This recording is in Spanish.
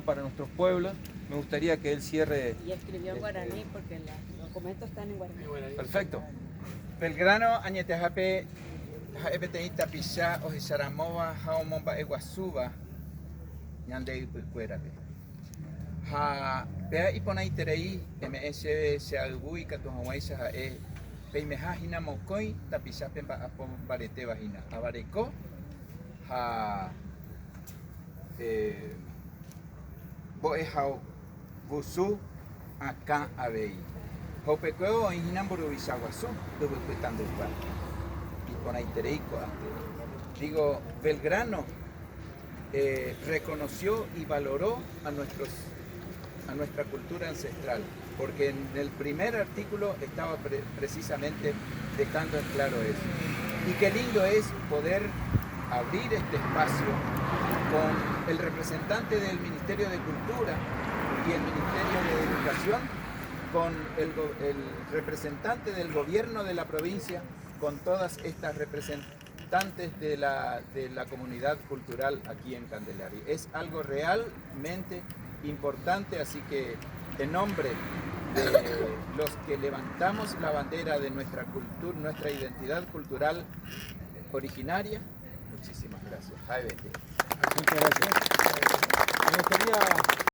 para nuestros pueblos. Me gustaría que él cierre. Y escribió en guaraní porque los documentos están en guaraní. Perfecto. Belgrano, Añetejape, Jaepeteita Pichá, Ojisaramoa, Jaomomba Eguasuba, Ñande Ipucuerape. Ha, Pea Iponaiterei, MS, Seagui, Catuhawaisa, Jae, Peimeja, Hina Mokoi, Tapichá, Pemba, Apom, Barete, Vagina, Abareco, Ha, Boejao, Gusu, Acá, Abei. Hopecueo en Hinamburubizaguazú, Dubucuetando igual. Y con Aitereico antes. Digo, Belgrano reconoció y valoró a nuestra cultura ancestral, porque en el primer artículo estaba precisamente dejando en claro eso. Y qué lindo es poder abrir este espacio con el representante del Ministerio de Cultura y el Ministerio de Educación, con el representante del gobierno de la provincia, con todas estas representantes de la comunidad cultural aquí en Candelaria. Es algo realmente importante, así que en nombre de los que levantamos la bandera de nuestra cultura, nuestra identidad cultural originaria, muchísimas gracias. Muchas gracias. Me gustaría